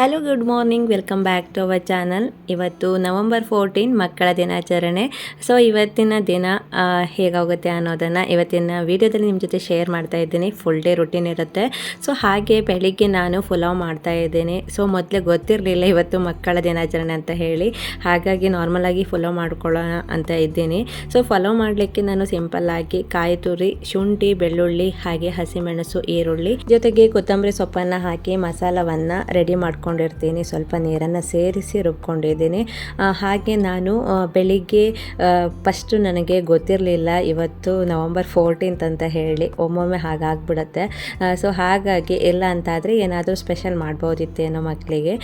Hello good morning, welcome back to our channel. ಇವತ್ತು November 14 ಮಕ್ಕಳ ದಿನಾಚರಣೆ. ಸೊ ಇವತ್ತಿನ ದಿನ ಹೇಗಾಗುತ್ತೆ ಅನ್ನೋದನ್ನು ಇವತ್ತಿನ ವಿಡಿಯೋದಲ್ಲಿ ನಿಮ್ಮ ಜೊತೆ ಶೇರ್ ಮಾಡ್ತಾ ಇದ್ದೀನಿ. ಫುಲ್ ಡೇ ರುಟೀನ್ ಇರುತ್ತೆ. ಸೊ ಹಾಗೆ ಬೆಳಿಗ್ಗೆ ನಾನು ಪುಲಾವ್ ಮಾಡ್ತಾ ಇದ್ದೀನಿ. ಸೊ ಮೊದಲೇ ಗೊತ್ತಿರಲಿಲ್ಲ ಇವತ್ತು ಮಕ್ಕಳ ದಿನಾಚರಣೆ ಅಂತ ಹೇಳಿ, ಹಾಗಾಗಿ ನಾರ್ಮಲಾಗಿ ಪುಲಾವ್ ಮಾಡ್ಕೊಳ್ಳೋಣ ಅಂತ ಇದ್ದೀನಿ. ಸೊ ಪುಲಾವ್ ಮಾಡಲಿಕ್ಕೆ ನಾನು ಸಿಂಪಲ್ಲಾಗಿ ಕಾಯಿ ತುರಿ, ಶುಂಠಿ, ಬೆಳ್ಳುಳ್ಳಿ, ಹಾಗೆ ಹಸಿಮೆಣಸು, ಈರುಳ್ಳಿ ಜೊತೆಗೆ ಕೊತ್ತಂಬರಿ ಸೊಪ್ಪನ್ನು ಹಾಕಿ ಮಸಾಲವನ್ನು ರೆಡಿ ಮಾಡ್ಕೊಂಡಿರ್ತೀನಿ. ಸ್ವಲ್ಪ ನೀರನ್ನು ಸೇರಿಸಿ ರುಬ್ಕೊಂಡಿದ್ದೀನಿ. ಹಾಗೆ ನಾನು ಬೆಳಿಗ್ಗೆ ಫಸ್ಟು ನನಗೆ ಗೊತ್ತಿರಲಿಲ್ಲ ಇವತ್ತು ನವಂಬರ್ 14 ಅಂತ ಹೇಳಿ. ಒಮ್ಮೊಮ್ಮೆ ಹಾಗಾಗ್ಬಿಡುತ್ತೆ. ಸೊ ಹಾಗಾಗಿ ಇಲ್ಲ ಅಂತಾದರೆ ಏನಾದರೂ ಸ್ಪೆಷಲ್ ಮಾಡ್ಬೋದಿತ್ತೇನೋ ಮಕ್ಕಳಿಗೆ.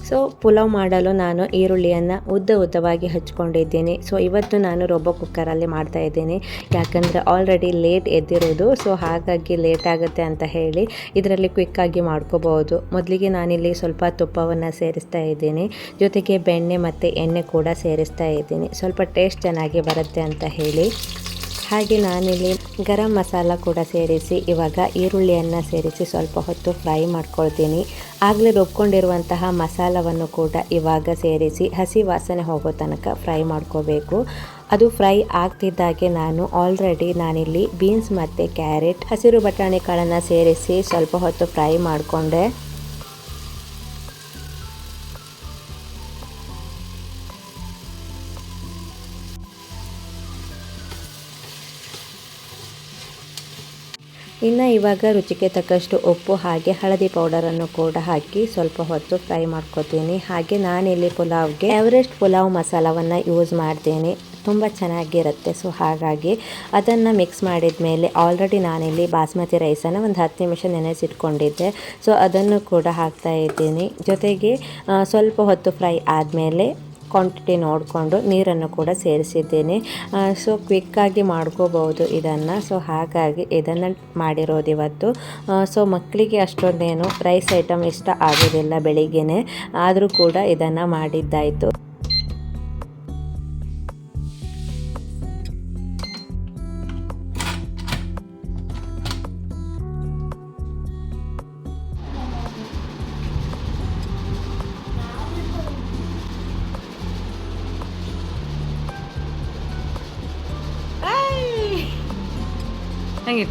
ಸೊ ಪುಲಾವ್ ಮಾಡಲು ನಾನು ಈರುಳ್ಳಿಯನ್ನು ಉದ್ದವಾಗಿ ಹಚ್ಕೊಂಡಿದ್ದೀನಿ. ಸೊ ಇವತ್ತು ನಾನು ರೋಬೋ ಕುಕ್ಕರಲ್ಲಿ ಮಾಡ್ತಾ ಇದ್ದೀನಿ, ಯಾಕಂದರೆ ಆಲ್ರೆಡಿ ಲೇಟ್ ಎದ್ದಿರೋದು. ಸೊ ಹಾಗಾಗಿ ಲೇಟ್ ಆಗುತ್ತೆ ಅಂತ ಹೇಳಿ ಇದರಲ್ಲಿ ಕ್ವಿಕ್ಕಾಗಿ ಮಾಡ್ಕೋಬಹುದು. ಮೊದಲಿಗೆ ನಾನಿಲ್ಲಿ ಸ್ವಲ್ಪ ತುಪ್ಪವನ್ನು ಸೇರಿಸ್ತಾ ಇದ್ದೀನಿ, ಜೊತೆಗೆ ಬೆಣ್ಣೆ ಮತ್ತು ಎಣ್ಣೆ ಕೂಡ ಸೇರಿಸ್ತಾ ಇದ್ದೀನಿ, ಸ್ವಲ್ಪ ಟೇಸ್ಟ್ ಚೆನ್ನಾಗಿ ಬರುತ್ತೆ ಅಂತ ಹೇಳಿ. ಹಾಗೆ ನಾನಿಲ್ಲಿ ಗರಂ ಮಸಾಲ ಕೂಡ ಸೇರಿಸಿ ಇವಾಗ ಈರುಳ್ಳಿಯನ್ನು ಸೇರಿಸಿ ಸ್ವಲ್ಪ ಹೊತ್ತು ಫ್ರೈ ಮಾಡ್ಕೊಳ್ತೀನಿ. ಆಗಲೇ ರುಬ್ಕೊಂಡಿರುವಂತಹ ಮಸಾಲವನ್ನು ಕೂಡ ಇವಾಗ ಸೇರಿಸಿ ಹಸಿ ವಾಸನೆ ಹೋಗೋ ತನಕ ಫ್ರೈ ಮಾಡ್ಕೋಬೇಕು. ಅದು ಫ್ರೈ ಆಗ್ತಿದ್ದಾಗೆ ನಾನಿಲ್ಲಿ ಬೀನ್ಸ್ ಮತ್ತು ಕ್ಯಾರೆಟ್, ಹಸಿರು ಬಟಾಣಿ ಕಾಳನ್ನು ಸೇರಿಸಿ ಸ್ವಲ್ಪ ಹೊತ್ತು ಫ್ರೈ ಮಾಡಿಕೊಂಡೆ. ಇನ್ನು ಇವಾಗ ರುಚಿಗೆ ತಕ್ಕಷ್ಟು ಉಪ್ಪು ಹಾಗೆ ಹಳದಿ ಪೌಡರನ್ನು ಕೂಡ ಹಾಕಿ ಸ್ವಲ್ಪ ಹೊತ್ತು ಫ್ರೈ ಮಾಡ್ಕೊತೀನಿ. ಹಾಗೆ ನಾನಿಲ್ಲಿ ಪುಲಾವ್ಗೆ ಎವರೆಸ್ಟ್ ಪುಲಾವ್ ಮಸಾಲವನ್ನು ಯೂಸ್ ಮಾಡ್ತೀನಿ, ತುಂಬ ಚೆನ್ನಾಗಿರುತ್ತೆ. ಸೊ ಹಾಗಾಗಿ ಅದನ್ನು ಮಿಕ್ಸ್ ಮಾಡಿದ ಮೇಲೆ ಆಲ್ರೆಡಿ ನಾನಿಲ್ಲಿ ಬಾಸ್ಮತಿ ರೈಸನ್ನು ಒಂದು 10 ನಿಮಿಷ ನೆನೆಸಿಟ್ಕೊಂಡಿದ್ದೆ. ಸೊ ಅದನ್ನು ಕೂಡ ಹಾಕ್ತಾ ಇದ್ದೀನಿ. ಜೊತೆಗೆ ಸ್ವಲ್ಪ ಹೊತ್ತು ಫ್ರೈ ಆದಮೇಲೆ ಕ್ವಾಂಟಿಟಿ ನೋಡಿಕೊಂಡು ನೀರನ್ನು ಕೂಡ ಸೇರಿಸಿದ್ದೇನೆ. ಸೊ ಕ್ವಿಕ್ಕಾಗಿ ಮಾಡ್ಕೋಬಹುದು ಇದನ್ನು. ಸೊ ಹಾಗಾಗಿ ಇದನ್ನು ಮಾಡಿರೋದು ಇವತ್ತು. ಸೊ ಮಕ್ಕಳಿಗೆ ಅಷ್ಟೊಂದೇನು ರೈಸ್ ಐಟಮ್ ಇಷ್ಟ ಆಗೋದಿಲ್ಲ ಬೆಳಿಗ್ಗೆನೆ, ಆದರೂ ಕೂಡ ಇದನ್ನು ಮಾಡಿದ್ದಾಯಿತು. ಹಂಗೆ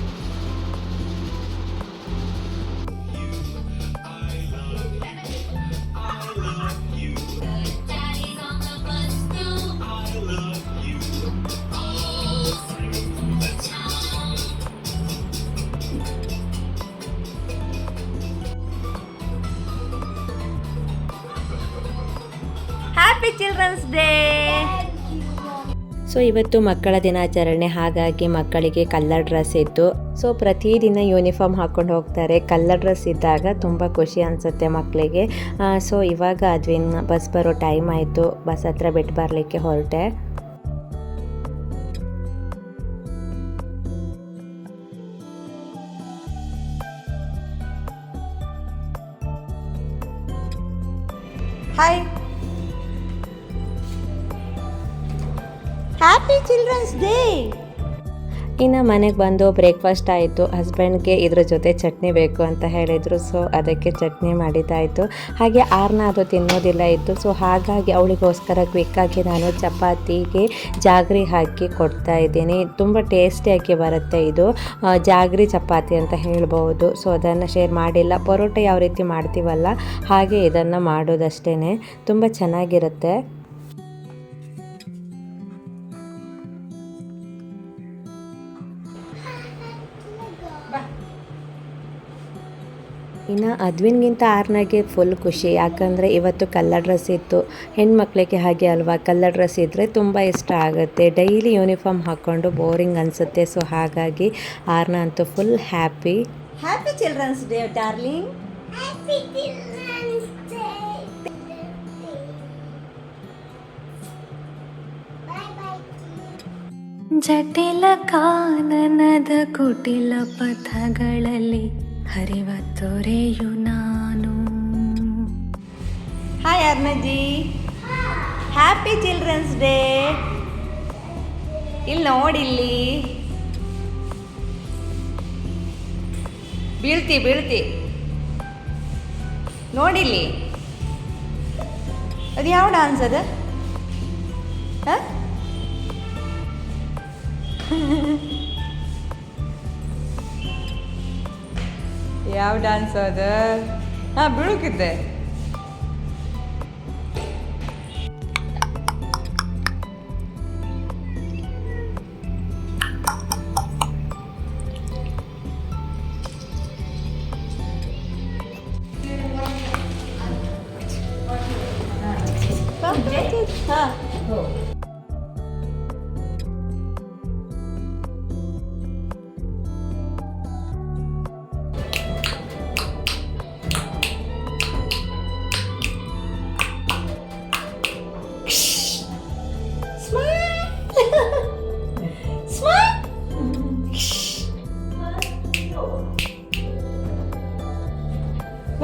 ಹ್ಯಾಪಿ ಚಿಲ್ಡ್ರನ್ಸ್ ಡೇ. ಸೊ ಇವತ್ತು ಮಕ್ಕಳ ದಿನಾಚರಣೆ, ಹಾಗಾಗಿ ಮಕ್ಕಳಿಗೆ ಕಲರ್ ಡ್ರೆಸ್ ಇತ್ತು. ಸೊ ಪ್ರತಿದಿನ ಯೂನಿಫಾರ್ಮ್ ಹಾಕ್ಕೊಂಡು ಹೋಗ್ತಾರೆ. ಕಲರ್ ಡ್ರೆಸ್ ಇದ್ದಾಗ ತುಂಬ ಖುಷಿ ಅನಿಸುತ್ತೆ ಮಕ್ಕಳಿಗೆ. ಸೊ ಇವಾಗ ಅದ್ವಿನ್ ಬಸ್ ಬರೋ ಟೈಮ್ ಆಯಿತು, ಬಸ್ ಹತ್ರ ಬಿಟ್ಟು ಬರಲಿಕ್ಕೆ ಹೊರಟೆ. Hi, happy children's day. ಇನ್ನು ಮನೆಗೆ ಬಂದು ಬ್ರೇಕ್ಫಾಸ್ಟ್ ಆಯಿತು. ಹಸ್ಬೆಂಡ್ಗೆ ಇದ್ರ ಜೊತೆ ಚಟ್ನಿ ಬೇಕು ಅಂತ ಹೇಳಿದರು. ಸೊ ಅದಕ್ಕೆ ಚಟ್ನಿ ಮಾಡಿದ್ದಾಯಿತು. ಹಾಗೆ ಅದು ತಿನ್ನೋದಿಲ್ಲ ಇತ್ತು. ಸೊ ಹಾಗಾಗಿ ಅವಳಿಗೋಸ್ಕರ ಕ್ವಿಕ್ಕಾಗಿ ನಾನು ಚಪಾತಿಗೆ ಜಾಗರಿ ಹಾಕಿ ಕೊಡ್ತಾ ಇದ್ದೀನಿ. ತುಂಬ ಟೇಸ್ಟಿಯಾಗಿ ಬರುತ್ತೆ ಇದು, ಜಾಗರಿ ಚಪಾತಿ ಅಂತ ಹೇಳ್ಬೋದು. ಸೊ ಅದನ್ನು ಶೇರ್ ಮಾಡಿಲ್ಲ. ಪರೋಟ ಯಾವ ರೀತಿ ಮಾಡ್ತೀವಲ್ಲ ಹಾಗೆ ಇದನ್ನು ಮಾಡೋದಷ್ಟೇ, ತುಂಬ ಚೆನ್ನಾಗಿರುತ್ತೆ. ಇನ್ನು ಅದ್ವಿನ್ಗಿಂತ ಆರ್ನಾಗೆ ಫುಲ್ ಖುಷಿ, ಯಾಕಂದರೆ ಇವತ್ತು ಕಲರ್ ಡ್ರೆಸ್ ಇತ್ತು. ಹೆಣ್ಮಕ್ಳಿಗೆ ಹಾಗೆ ಅಲ್ವಾ, ಕಲರ್ ಡ್ರೆಸ್ ಇದ್ದರೆ ತುಂಬ ಇಷ್ಟ ಆಗುತ್ತೆ. ಡೈಲಿ ಯೂನಿಫಾರ್ಮ್ ಹಾಕ್ಕೊಂಡು ಬೋರಿಂಗ್ ಅನಿಸುತ್ತೆ. ಸೊ ಹಾಗಾಗಿ ಆರ್ನ ಅಂತೂ full happy. Happy children's day darling. Happy children's day. ಜಟಿಲ ಕಾನನದ ಕುಟಿಲ ಪಥಗಳಲ್ಲಿ ಹರಿವ ತೊರೆಯು ನಾನು. Hi Arnaji, happy children's day. ಇಲ್ಲಿ ನೋಡಿಲ್ಲಿ ಬೀಳ್ತಿ ನೋಡಿಲ್ಲಿ, ಅದು ಯಾವ ಡಾನ್ಸ್ ಅದ? ಯಾವ ಡಾನ್ಸ್ ಅದ? ಬೀಳುಕಿದ್ದೆ.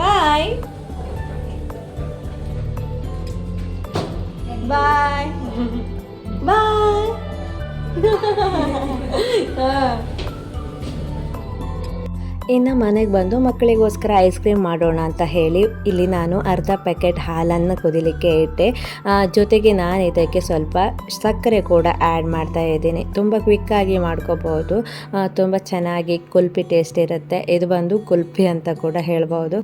Bye. Bye. Bye. ಇನ್ನು ಮನೆಗೆ ಬಂದು ಮಕ್ಕಳಿಗೋಸ್ಕರ ಐಸ್ ಕ್ರೀಮ್ ಮಾಡೋಣ ಅಂತ ಹೇಳಿ ಇಲ್ಲಿ ನಾನು ಅರ್ಧ ಪ್ಯಾಕೆಟ್ ಹಾಲನ್ನು ಕುದಿಲಿಕ್ಕೆ ಇಟ್ಟೆ. ಜೊತೆಗೆ ನಾನು ಇದಕ್ಕೆ ಸ್ವಲ್ಪ ಸಕ್ಕರೆ ಕೂಡ ಆ್ಯಡ್ ಮಾಡ್ತಾ ಇದ್ದೀನಿ. ತುಂಬ ಕ್ವಿಕ್ಕಾಗಿ ಮಾಡ್ಕೋಬೋದು, ತುಂಬ ಚೆನ್ನಾಗಿ ಕುಲ್ಫಿ ಟೇಸ್ಟ್ ಇರುತ್ತೆ. ಇದು ಬಂದು ಕುಲ್ಫಿ ಅಂತ ಕೂಡ ಹೇಳ್ಬೋದು.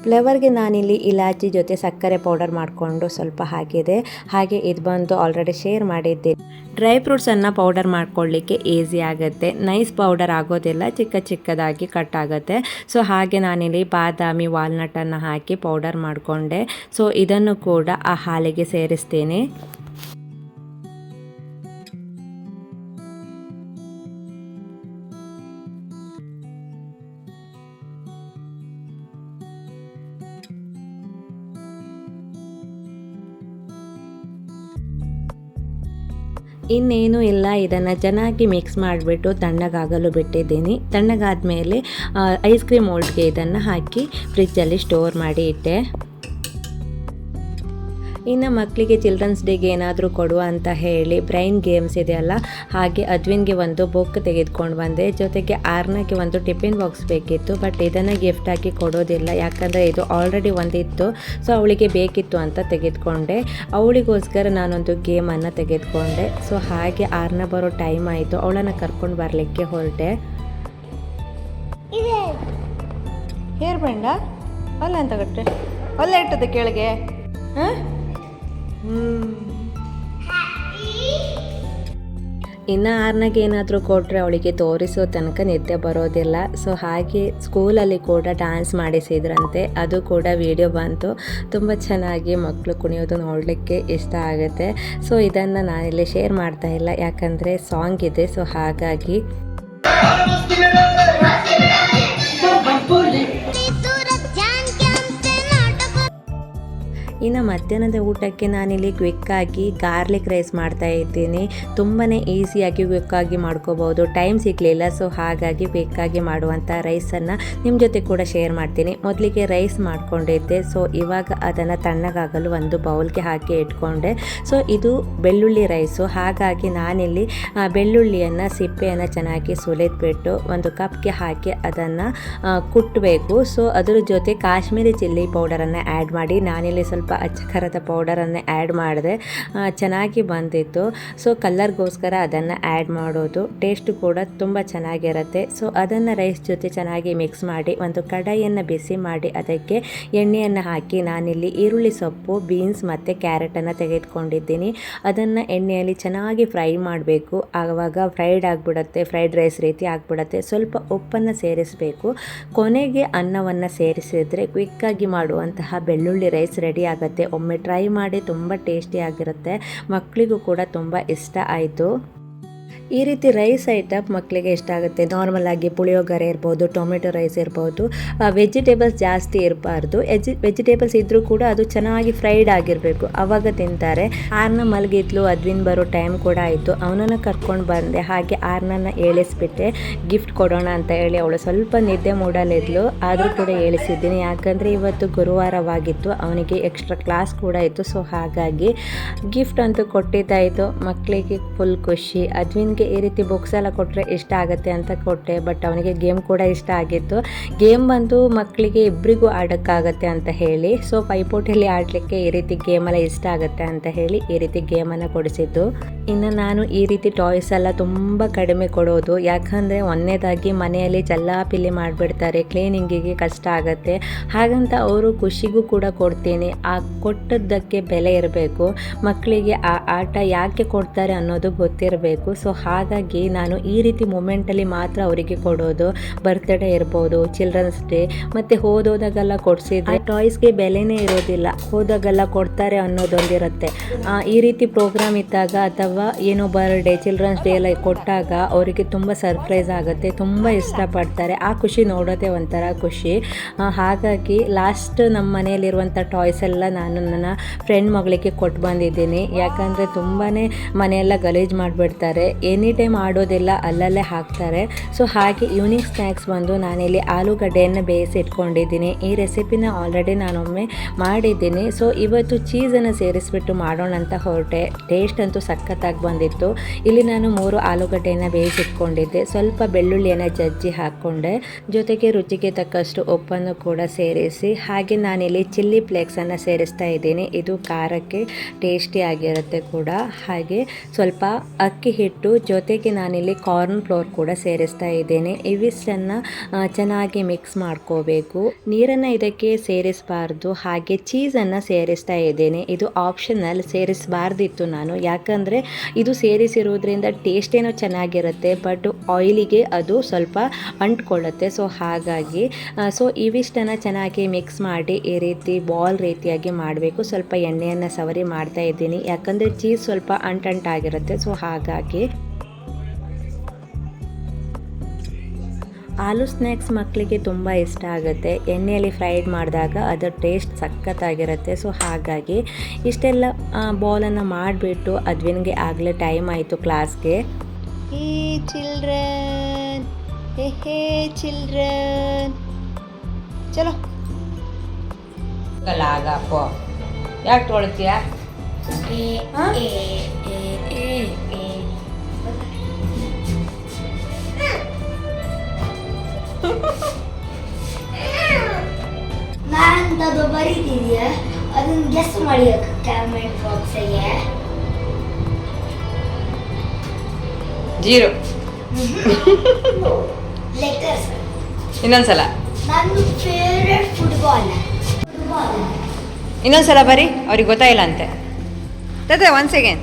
ಫ್ಲೇವರ್ಗೆ ನಾನಿಲ್ಲಿ ಇಲಾಚಿ ಜೊತೆ ಸಕ್ಕರೆ ಪೌಡರ್ ಮಾಡಿಕೊಂಡು ಸ್ವಲ್ಪ ಹಾಕಿದೆ. ಹಾಗೆ ಇದು ಬಂದು ಆಲ್ರೆಡಿ ಶೇರ್ ಮಾಡಿದ್ದೀನಿ. ಡ್ರೈ ಫ್ರೂಟ್ಸನ್ನು ಪೌಡರ್ ಮಾಡ್ಕೊಳ್ಳಿಕ್ಕೆ ಈಸಿ ಆಗುತ್ತೆ, ನೈಸ್ ಪೌಡರ್ ಆಗೋದಿಲ್ಲ, ಚಿಕ್ಕದಾಗಿ ಕಟ್ ಆಗುತ್ತೆ. ಸೊ ಹಾಗೆ ನಾನಿಲ್ಲಿ ಬಾದಾಮಿ ವಾಲ್ನಟನ್ನು ಹಾಕಿ ಪೌಡರ್ ಮಾಡಿಕೊಂಡೆ. ಸೊ ಇದನ್ನು ಕೂಡ ಆ ಹಾಲಿಗೆ ಸೇರಿಸ್ತೀನಿ. ಇನ್ನೇನು ಇಲ್ಲ, ಇದನ್ನು ಚೆನ್ನಾಗಿ ಮಿಕ್ಸ್ ಮಾಡಿಬಿಟ್ಟು ತಣ್ಣಗಾಗಲು ಬಿಟ್ಟಿದ್ದೀನಿ. ತಣ್ಣಗಾದ ಐಸ್ ಕ್ರೀಮ್ ಮೋಲ್ಡ್ಗೆ ಇದನ್ನು ಹಾಕಿ ಫ್ರಿಜ್ಜಲ್ಲಿ ಸ್ಟೋರ್ ಮಾಡಿ ಇಟ್ಟೆ. ಇನ್ನು ಮಕ್ಕಳಿಗೆ ಚಿಲ್ಡ್ರನ್ಸ್ ಡೇಗೆ ಏನಾದರೂ ಕೊಡುವ ಅಂತ ಹೇಳಿ ಬ್ರೈನ್ ಗೇಮ್ಸ್ ಇದೆಯಲ್ಲ, ಹಾಗೆ ಅದ್ವಿನ್ಗೆ ಒಂದು ಬುಕ್ ತೆಗೆದುಕೊಂಡು ಬಂದೆ. ಜೊತೆಗೆ ಆರ್ನಕ್ಕೆ ಒಂದು ಟಿಫಿನ್ ಬಾಕ್ಸ್ ಬೇಕಿತ್ತು, ಬಟ್ ಇದನ್ನು ಗಿಫ್ಟ್ ಆಗಿ ಕೊಡೋದಿಲ್ಲ, ಯಾಕಂದರೆ ಇದು ಆಲ್ರೆಡಿ ಒಂದಿತ್ತು. ಸೊ ಅವಳಿಗೆ ಬೇಕಿತ್ತು ಅಂತ ತೆಗೆದುಕೊಂಡೆ. ಅವಳಿಗೋಸ್ಕರ ನಾನೊಂದು ಗೇಮನ್ನು ತೆಗೆದುಕೊಂಡೆ. ಸೊ ಹಾಗೆ ಆರ್ನ ಬರೋ ಟೈಮ್ ಆಯಿತು, ಅವಳನ್ನು ಕರ್ಕೊಂಡು ಬರಲಿಕ್ಕೆ ಹೊರಟೆ. ಹೇರ್ ಬ್ಯಾಂಡ ಅಲ್ಲ ಅಂತ ಕಟ್ಟೆ ಅಲ್ಲ ಇಟ್ಟದೆ ಕೆಳಗೆ. ಇನ್ನು ಆರ್ನಾಗೆ ಏನಾದರೂ ಕೊಟ್ಟರೆ ಅವಳಿಗೆ ತೋರಿಸೋ ತನಕ ನಿದ್ದೆ ಬರೋದಿಲ್ಲ. ಸೊ ಹಾಗೆ ಸ್ಕೂಲಲ್ಲಿ ಕೂಡ ಡ್ಯಾನ್ಸ್ ಮಾಡಿಸಿದ್ರಂತೆ, ಅದು ಕೂಡ ವಿಡಿಯೋ ಬಂತು. ತುಂಬ ಚೆನ್ನಾಗಿ ಮಕ್ಕಳು ಕುಣಿಯೋದು ನೋಡಲಿಕ್ಕೆ ಇಷ್ಟ ಆಗುತ್ತೆ. ಸೊ ಇದನ್ನು ನಾನಿಲ್ಲಿ ಶೇರ್ ಮಾಡ್ತಾ ಇಲ್ಲ, ಯಾಕಂದರೆ ಸಾಂಗ್ ಇದೆ. ಸೊ ಹಾಗಾಗಿ ಇನ್ನು ಮಧ್ಯಾಹ್ನದ ಊಟಕ್ಕೆ ನಾನಿಲ್ಲಿ ಕ್ವಿಕ್ಕಾಗಿ ಗಾರ್ಲಿಕ್ ರೈಸ್ ಮಾಡ್ತಾ ಇದ್ದೀನಿ. ತುಂಬಾ ಈಸಿಯಾಗಿ ಕ್ವಿಕ್ಕಾಗಿ ಮಾಡ್ಕೋಬೋದು, ಟೈಮ್ ಸಿಗಲಿಲ್ಲ. ಸೊ ಹಾಗಾಗಿ ಕ್ವಿಕ್ಕಾಗಿ ಮಾಡುವಂಥ ರೈಸನ್ನು ನಿಮ್ಮ ಜೊತೆ ಕೂಡ ಶೇರ್ ಮಾಡ್ತೀನಿ. ಮೊದಲಿಗೆ ರೈಸ್ ಮಾಡ್ಕೊಂಡಿದ್ದೆ. ಸೊ ಇವಾಗ ಅದನ್ನು ತಣ್ಣಗಾಗಲು ಒಂದು ಬೌಲ್ಗೆ ಹಾಕಿ ಇಟ್ಕೊಂಡೆ. ಸೊ ಇದು ಬೆಳ್ಳುಳ್ಳಿ ರೈಸು, ಹಾಗಾಗಿ ನಾನಿಲ್ಲಿ ಬೆಳ್ಳುಳ್ಳಿಯನ್ನು ಸಿಪ್ಪೆಯನ್ನು ಚೆನ್ನಾಗಿ ಸುಲಿದ್ಬಿಟ್ಟು ಒಂದು ಕಪ್ಗೆ ಹಾಕಿ ಅದನ್ನು ಕುಟ್ಟಬೇಕು. ಸೊ ಅದರ ಜೊತೆ ಕಾಶ್ಮೀರಿ ಚಿಲ್ಲಿ ಪೌಡರನ್ನು ಆ್ಯಡ್ ಮಾಡಿ ನಾನಿಲ್ಲಿ ಸ್ವಲ್ಪ ಅಚ್ಚ ಖಾರದ ಪೌಡರನ್ನು ಆ್ಯಡ್ ಮಾಡಿದೆ. ಚೆನ್ನಾಗಿ ಬಂದಿತ್ತು. ಸೊ ಕಲರ್ಗೋಸ್ಕರ ಅದನ್ನು ಆ್ಯಡ್ ಮಾಡೋದು, ಟೇಸ್ಟ್ ಕೂಡ ತುಂಬ ಚೆನ್ನಾಗಿರುತ್ತೆ. ಸೊ ಅದನ್ನು ರೈಸ್ ಜೊತೆ ಚೆನ್ನಾಗಿ ಮಿಕ್ಸ್ ಮಾಡಿ ಒಂದು ಕಡಾಯಿಯನ್ನು ಬಿಸಿ ಮಾಡಿ ಅದಕ್ಕೆ ಎಣ್ಣೆಯನ್ನು ಹಾಕಿ ನಾನಿಲ್ಲಿ ಈರುಳ್ಳಿ ಸೊಪ್ಪು, ಬೀನ್ಸ್ ಮತ್ತು ಕ್ಯಾರೆಟನ್ನು ತೆಗೆದುಕೊಂಡಿದ್ದೀನಿ. ಅದನ್ನು ಎಣ್ಣೆಯಲ್ಲಿ ಚೆನ್ನಾಗಿ ಫ್ರೈ ಮಾಡಬೇಕು, ಆವಾಗ ಫ್ರೈಡ್ ಆಗಿಬಿಡುತ್ತೆ, ಫ್ರೈಡ್ ರೈಸ್ ರೀತಿ ಆಗಿಬಿಡುತ್ತೆ. ಸ್ವಲ್ಪ ಉಪ್ಪನ್ನು ಸೇರಿಸಬೇಕು. ಕೊನೆಗೆ ಅನ್ನವನ್ನು ಸೇರಿಸಿದರೆ ಕ್ವಿಕ್ಕಾಗಿ ಮಾಡುವಂತಹ ಬೆಳ್ಳುಳ್ಳಿ ರೈಸ್ ರೆಡಿ ಆಗುತ್ತೆ. ಒಮ್ಮೆ ಟ್ರೈ ಮಾಡಿ, ತುಂಬ ಟೇಸ್ಟಿಯಾಗಿರುತ್ತೆ, ಮಕ್ಕಳಿಗೂ ಕೂಡ ತುಂಬ ಇಷ್ಟ ಆಯಿತು. ಈ ರೀತಿ ರೈಸ್ ಐಟಮ್ ಮಕ್ಕಳಿಗೆ ಇಷ್ಟ ಆಗುತ್ತೆ. ನಾರ್ಮಲ್ ಆಗಿ ಪುಳಿಯೋಗರೆ ಇರ್ಬೋದು, ಟೊಮೆಟೊ ರೈಸ್ ಇರ್ಬೋದು, ವೆಜಿಟೇಬಲ್ಸ್ ಜಾಸ್ತಿ ಇರಬಾರ್ದು. ವೆಜಿಟೇಬಲ್ಸ್ ಇದ್ರೂ ಕೂಡ ಅದು ಚೆನ್ನಾಗಿ ಫ್ರೈಡ್ ಆಗಿರಬೇಕು, ಅವಾಗ ತಿಂತಾರೆ. ಆರ್ನ ಮಲಗಿದ್ಲು, ಅದ್ವಿನ್ ಬರೋ ಟೈಮ್ ಕೂಡ ಆಯಿತು. ಅವನನ್ನು ಕರ್ಕೊಂಡು ಬಂದೆ. ಹಾಗೆ ಆರ್ನನ್ನು ಏಳಿಸ್ಬಿಟ್ಟೆ, ಗಿಫ್ಟ್ ಕೊಡೋಣ ಅಂತ ಹೇಳಿ. ಅವಳು ಸ್ವಲ್ಪ ನಿದ್ದೆ ಮೂಡಲಿದ್ಲು, ಆದರೂ ಕೂಡ ಏಳಿಸಿದ್ದೀನಿ. ಯಾಕಂದರೆ ಇವತ್ತು ಗುರುವಾರವಾಗಿತ್ತು, ಅವನಿಗೆ ಎಕ್ಸ್ಟ್ರಾ ಕ್ಲಾಸ್ ಕೂಡ ಇತ್ತು. ಸೊ ಹಾಗಾಗಿ ಗಿಫ್ಟ್ ಅಂತೂ ಕೊಟ್ಟಿದ್ದಾಯಿತು. ಮಕ್ಕಳಿಗೆ ಫುಲ್ ಖುಷಿ. ಅದ್ವಿನ್ಗೆ ಈ ರೀತಿ ಬುಕ್ಸ್ ಎಲ್ಲ ಕೊಟ್ಟರೆ ಇಷ್ಟ ಆಗುತ್ತೆ ಅಂತ ಕೊಟ್ಟೆ. ಬಟ್ ಅವನಿಗೆ ಗೇಮ್ ಕೂಡ ಇಷ್ಟ ಆಗಿತ್ತು. ಗೇಮ್ ಬಂದು ಮಕ್ಕಳಿಗೆ ಇಬ್ಬರಿಗೂ ಆಡೋಕ್ಕಾಗತ್ತೆ ಅಂತ ಹೇಳಿ, ಸೊ ಪೈಪೋಟಿಯಲ್ಲಿ ಆಡಲಿಕ್ಕೆ ಈ ರೀತಿ ಗೇಮೆಲ್ಲ ಇಷ್ಟ ಆಗುತ್ತೆ ಅಂತ ಹೇಳಿ ಈ ರೀತಿ ಗೇಮನ್ನು ಕೊಡಿಸಿದ್ದು. ಇನ್ನು ನಾನು ಈ ರೀತಿ ಟಾಯ್ಸ್ ಎಲ್ಲ ತುಂಬ ಕಡಿಮೆ ಕೊಡೋದು. ಯಾಕಂದರೆ ಒಂದನೇದಾಗಿ ಮನೆಯಲ್ಲಿ ಚಲ್ಲಾಪಿಲ್ಲಿ ಮಾಡಿಬಿಡ್ತಾರೆ, ಕ್ಲೀನಿಂಗಿಗೆ ಕಷ್ಟ ಆಗುತ್ತೆ. ಹಾಗಂತ ಅವರು ಖುಷಿಗೂ ಕೂಡ ಕೊಡ್ತೀನಿ. ಆ ಕೊಟ್ಟದ್ದಕ್ಕೆ ಬೆಲೆ ಇರಬೇಕು. ಮಕ್ಕಳಿಗೆ ಆ ಆಟ ಯಾಕೆ ಕೊಡ್ತಾರೆ ಅನ್ನೋದು ಗೊತ್ತಿರಬೇಕು. ಸೊ ಹಾಗಾಗಿ ನಾನು ಈ ರೀತಿ ಮೂಮೆಂಟಲ್ಲಿ ಮಾತ್ರ ಅವರಿಗೆ ಕೊಡೋದು. ಬರ್ತ್ಡೇ ಇರ್ಬೋದು, ಚಿಲ್ಡ್ರನ್ಸ್ ಡೇ, ಮತ್ತು ಹೋದಾಗೆಲ್ಲ ಕೊಡಿಸಿದ್ರೆ ಟಾಯ್ಸ್ಗೆ ಬೆಲೆನೇ ಇರೋದಿಲ್ಲ, ಹೋದಾಗೆಲ್ಲ ಕೊಡ್ತಾರೆ ಅನ್ನೋದೊಂದಿರುತ್ತೆ. ಈ ರೀತಿ ಪ್ರೋಗ್ರಾಮ್ ಇದ್ದಾಗ ಅಥವಾ ಏನೋ ಬರ್ಡೇ, ಚಿಲ್ಡ್ರನ್ಸ್ ಡೇ ಎಲ್ಲ ಕೊಟ್ಟಾಗ ಅವರಿಗೆ ತುಂಬ ಸರ್ಪ್ರೈಸ್ ಆಗುತ್ತೆ, ತುಂಬ ಇಷ್ಟಪಡ್ತಾರೆ. ಆ ಖುಷಿ ನೋಡೋದೇ ಒಂಥರ ಖುಷಿ. ಹಾಗಾಗಿ ಲಾಸ್ಟ್ ನಮ್ಮ ಮನೆಯಲ್ಲಿರುವಂಥ ಟಾಯ್ಸ್ ಎಲ್ಲ ನಾನು ನನ್ನ ಫ್ರೆಂಡ್ ಮಗಳಿಗೆ ಕೊಟ್ಟು ಬಂದಿದ್ದೀನಿ. ಯಾಕಂದರೆ ತುಂಬಾ ಮನೆಯೆಲ್ಲ ಗಲೀಜು ಮಾಡಿಬಿಡ್ತಾರೆ, ಎನಿ ಟೈಮ್ ಆಡೋದಿಲ್ಲ, ಅಲ್ಲಲ್ಲೇ ಹಾಕ್ತಾರೆ. ಸೊ ಹಾಗೆ ಈವ್ನಿಂಗ್ ಸ್ನ್ಯಾಕ್ಸ್ ಬಂದು ನಾನಿಲ್ಲಿ ಆಲೂಗಡ್ಡೆಯನ್ನು ಬೇಯಿಸಿ ಇಟ್ಕೊಂಡಿದ್ದೀನಿ. ಈ ರೆಸಿಪಿನ ಆಲ್ರೆಡಿ ನಾನೊಮ್ಮೆ ಮಾಡಿದ್ದೀನಿ. ಸೊ ಇವತ್ತು ಚೀಸನ್ನು ಸೇರಿಸ್ಬಿಟ್ಟು ಮಾಡೋಣ ಅಂತ ಹೊರಟೆ. ಟೇಸ್ಟ್ ಅಂತೂ ಸಖತ್ತಾಗಿ ಬಂದಿತ್ತು. ಇಲ್ಲಿ ನಾನು 3 ಆಲೂಗಡ್ಡೆಯನ್ನು ಬೇಯಿಸಿಟ್ಕೊಂಡಿದ್ದೆ. ಸ್ವಲ್ಪ ಬೆಳ್ಳುಳ್ಳಿಯನ್ನು ಜಜ್ಜಿ ಹಾಕ್ಕೊಂಡೆ, ಜೊತೆಗೆ ರುಚಿಗೆ ತಕ್ಕಷ್ಟು ಉಪ್ಪನ್ನು ಕೂಡ ಸೇರಿಸಿ, ಹಾಗೆ ನಾನಿಲ್ಲಿ ಚಿಲ್ಲಿ ಫ್ಲೇಕ್ಸನ್ನು ಸೇರಿಸ್ತಾ ಇದ್ದೀನಿ. ಇದು ಖಾರಕ್ಕೆ ಟೇಸ್ಟಿ ಆಗಿರುತ್ತೆ ಕೂಡ. ಹಾಗೆ ಸ್ವಲ್ಪ ಅಕ್ಕಿ ಹಿಟ್ಟು, ಜೊತೆಗೆ ನಾನಿಲ್ಲಿ ಕಾರ್ನ್ ಫ್ಲೋರ್ ಕೂಡ ಸೇರಿಸ್ತಾ ಇದ್ದೇನೆ. ಇವಿಷ್ಟನ್ನು ಚೆನ್ನಾಗಿ ಮಿಕ್ಸ್ ಮಾಡ್ಕೋಬೇಕು. ನೀರನ್ನು ಇದಕ್ಕೆ ಸೇರಿಸಬಾರ್ದು. ಹಾಗೆ ಚೀಸನ್ನು ಸೇರಿಸ್ತಾ ಇದ್ದೇನೆ. ಇದು ಆಪ್ಷನಲ್, ಸೇರಿಸಬಾರ್ದಿತ್ತು ನಾನು. ಯಾಕಂದರೆ ಇದು ಸೇರಿಸಿರೋದ್ರಿಂದ ಟೇಸ್ಟ್ ಏನೋ ಚೆನ್ನಾಗಿರುತ್ತೆ, ಬಟ್ ಆಯಿಲಿಗೆ ಅದು ಸ್ವಲ್ಪ ಅಂಟ್ಕೊಳ್ಳುತ್ತೆ. ಸೊ ಹಾಗಾಗಿ ಇವಿಷ್ಟನ್ನು ಚೆನ್ನಾಗಿ ಮಿಕ್ಸ್ ಮಾಡಿ ಈ ರೀತಿ ಬಾಲ್ ರೀತಿಯಾಗಿ ಮಾಡಬೇಕು. ಸ್ವಲ್ಪ ಎಣ್ಣೆಯನ್ನು ಸವರಿ ಮಾಡ್ತಾ ಇದ್ದೀನಿ, ಯಾಕಂದರೆ ಚೀಸ್ ಸ್ವಲ್ಪ ಅಂಟಂಟಾಗಿರುತ್ತೆ. ಸೊ ಹಾಗಾಗಿ ಆಲೂ ಸ್ನ್ಯಾಕ್ಸ್ ಮಕ್ಕಳಿಗೆ ತುಂಬ ಇಷ್ಟ ಆಗುತ್ತೆ. ಎಣ್ಣೆಯಲ್ಲಿ ಫ್ರೈಡ್ ಮಾಡಿದಾಗ ಅದರ ಟೇಸ್ಟ್ ಸಖತ್ತಾಗಿರುತ್ತೆ. ಸೊ ಹಾಗಾಗಿ ಇಷ್ಟೆಲ್ಲ ಬಾಲನ್ನು ಮಾಡಿಬಿಟ್ಟು ಅದ್ವಿನ್ಗೆ ಆಗಲೇ ಟೈಮ್ ಆಯಿತು ಕ್ಲಾಸ್ಗೆ. ಹೇ ಚಿಲ್ಡ್ರನ್, ಹೇ ಚಿಲ್ಡ್ರನ್, ಚಲೋ ಆಗಪ್ಪ. ಯಾಕೆ ತೊಳ್ತೀಯ? ನಾನಂತದ್ದು ಬರೀತಿದೆಯ, ಅದನ್ನ ಗೆಸ್ ಮಾಡಿ ಕಮೆಂಟ್ ಬಾಕ್ಸಿಗೆ. 0. ಲೆಟರ್ಸ್. ಇನ್ನೊಂದ್ಸಲ. ನನ್ನ ಫೇವರೇಟ್ ಫುಟ್ಬಾಲ್. ಇನ್ನೊಂದ್ಸಲ ಬರೀ, ಅವ್ರಿಗೆ ಗೊತ್ತಾಯಿಲ್ಲ ಅಂತೆ. ತದೆ ಒನ್ ಸೆಕೆಂಡ್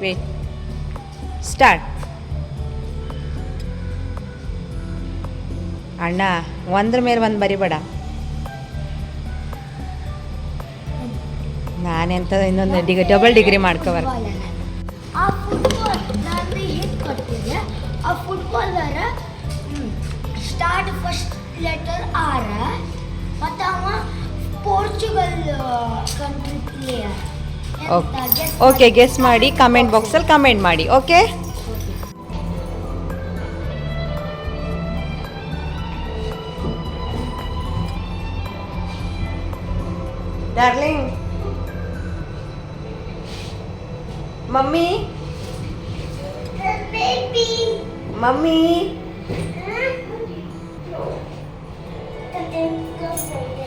ವೇಟ್ ಸ್ಟಾರ್ಟ್. ಅಣ್ಣ ಒಂದ್ರ ಮೇಲೆ ಒಂದು ಬರಿಬೇಡ. ನಾನೆಂತ ಇನ್ನೊಂದು ಡಬಲ್ ಡಿಗ್ರಿ ಮಾಡ್ಕೋಬಾರ. ಆ ಫುಟ್ಬಾಲ್ ನಾನು ಹೇಗೆ ಕೊಡ್ತಿದ್ದೆ, ಆ ಫುಟ್ಬಾಲರ ಸ್ಟಾರ್ಟ್ ಫಸ್ಟ್ ಲೆಟರ್ R, ಮತ್ತು ಅವ Portugal country player. Okay, guess ಮಾಡಿ ಕಮೆಂಟ್ ಬಾಕ್ಸಲ್ಲಿ ಕಮೆಂಟ್ ಮಾಡಿ. Okay, darling. ಮಮ್ಮಿ ಮಮ್ಮಿ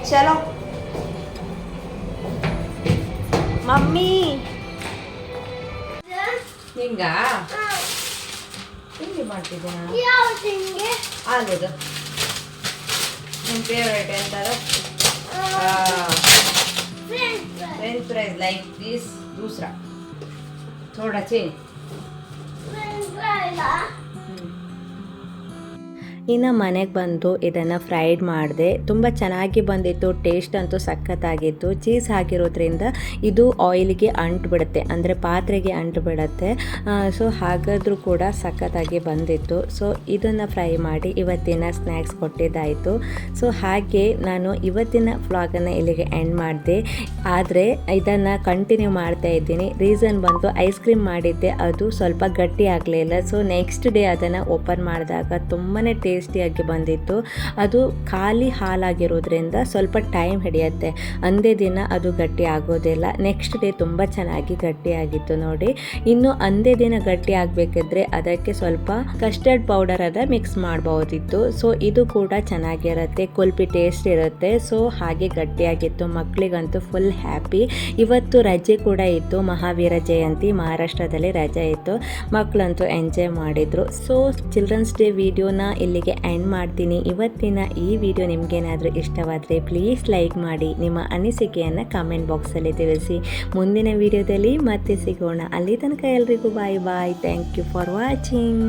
ಚಲೋ ಮಮ್ಮಿ. ಹಿಂಗ ತಿಂಡಿ ಮಾಡ್ತಿದ್ದೆ ಆಲೂದು. ನಿಮ್ಮ ಫೇವ್ರೇಟ್ ಎಂತಾರ? French fries like this. दूसरा थोड़ा चेंज. ಇನ್ನು ಮನೆಗೆ ಬಂದು ಇದನ್ನು ಫ್ರೈಡ್ ಮಾಡಿದೆ. ತುಂಬ ಚೆನ್ನಾಗಿ ಬಂದಿತ್ತು, ಟೇಸ್ಟ್ ಅಂತೂ ಸಖತ್ತಾಗಿತ್ತು. ಚೀಸ್ ಹಾಕಿರೋದ್ರಿಂದ ಇದು ಆಯಿಲ್ಗೆ ಅಂಟು ಬಿಡುತ್ತೆ, ಅಂದರೆ ಪಾತ್ರೆಗೆ ಅಂಟು ಬಿಡುತ್ತೆ. ಸೊ ಹಾಗಾದರೂ ಕೂಡ ಸಖತ್ತಾಗಿ ಬಂದಿತ್ತು. ಸೊ ಇದನ್ನು ಫ್ರೈ ಮಾಡಿ ಇವತ್ತಿನ ಸ್ನ್ಯಾಕ್ಸ್ ಕೊಟ್ಟಿದ್ದಾಯಿತು. ಸೊ ಹಾಗೆ ನಾನು ಇವತ್ತಿನ ವ್ಲಾಗನ್ನು ಇಲ್ಲಿಗೆ ಎಂಡ್ ಮಾಡಿದೆ. ಆದರೆ ಇದನ್ನು ಕಂಟಿನ್ಯೂ ಮಾಡ್ತಾ ಇದ್ದೀನಿ. ರೀಸನ್ ಬಂತು, ಐಸ್ ಕ್ರೀಮ್ ಮಾಡಿದ್ದೆ, ಅದು ಸ್ವಲ್ಪ ಗಟ್ಟಿ ಆಗಲಿಲ್ಲ. ಸೊ ನೆಕ್ಸ್ಟ್ ಡೇ ಅದನ್ನು ಓಪನ್ ಮಾಡಿದಾಗ ತುಂಬಾ ಟೇಸ್ಟಿಯಾಗಿ ಬಂದಿತ್ತು. ಅದು ಖಾಲಿ ಹಾಲಾಗಿರೋದ್ರಿಂದ ಸ್ವಲ್ಪ ಟೈಮ್ ಹಿಡಿಯುತ್ತೆ, ಒಂದೇ ದಿನ ಅದು ಗಟ್ಟಿ ಆಗೋದಿಲ್ಲ. ನೆಕ್ಸ್ಟ್ ಡೇ ತುಂಬ ಚೆನ್ನಾಗಿ ಗಟ್ಟಿಯಾಗಿತ್ತು ನೋಡಿ. ಇನ್ನು ಒಂದೇ ದಿನ ಗಟ್ಟಿ ಆಗಬೇಕಿದ್ರೆ ಅದಕ್ಕೆ ಸ್ವಲ್ಪ ಕಸ್ಟರ್ಡ್ ಪೌಡರ್ ಅದ ಮಿಕ್ಸ್ ಮಾಡ್ಬೋದಿತ್ತು. ಸೊ ಇದು ಕೂಡ ಚೆನ್ನಾಗಿರುತ್ತೆ, ಕುಲ್ಫಿ ಟೇಸ್ಟ್ ಇರುತ್ತೆ. ಸೊ ಹಾಗೆ ಗಟ್ಟಿಯಾಗಿತ್ತು. ಮಕ್ಕಳಿಗಂತೂ ಫುಲ್ ಹ್ಯಾಪಿ. ಇವತ್ತು ರಜೆ ಕೂಡ ಇತ್ತು, ಮಹಾವೀರ ಜಯಂತಿ, ಮಹಾರಾಷ್ಟ್ರದಲ್ಲಿ ರಜೆ ಇತ್ತು. ಮಕ್ಕಳಂತೂ ಎಂಜಾಯ್ ಮಾಡಿದರು. ಸೊ ಚಿಲ್ಡ್ರನ್ಸ್ ಡೇ ವಿಡಿಯೋನ ಇಲ್ಲಿಗೆ ಎಂಡ್ ಮಾಡ್ತೀನಿ. ಇವತ್ತಿನ ಈ ವಿಡಿಯೋ ನಿಮಗೇನಾದರೂ ಇಷ್ಟವಾದರೆ ಪ್ಲೀಸ್ ಲೈಕ್ ಮಾಡಿ, ನಿಮ್ಮ ಅನಿಸಿಕೆಯನ್ನು ಕಮೆಂಟ್ ಬಾಕ್ಸಲ್ಲಿ ತಿಳಿಸಿ. ಮುಂದಿನ ವಿಡಿಯೋದಲ್ಲಿ ಮತ್ತೆ ಸಿಗೋಣ. ಅಲ್ಲಿ ತನಕ ಎಲ್ರಿಗೂ bye bye. Thank you for watching.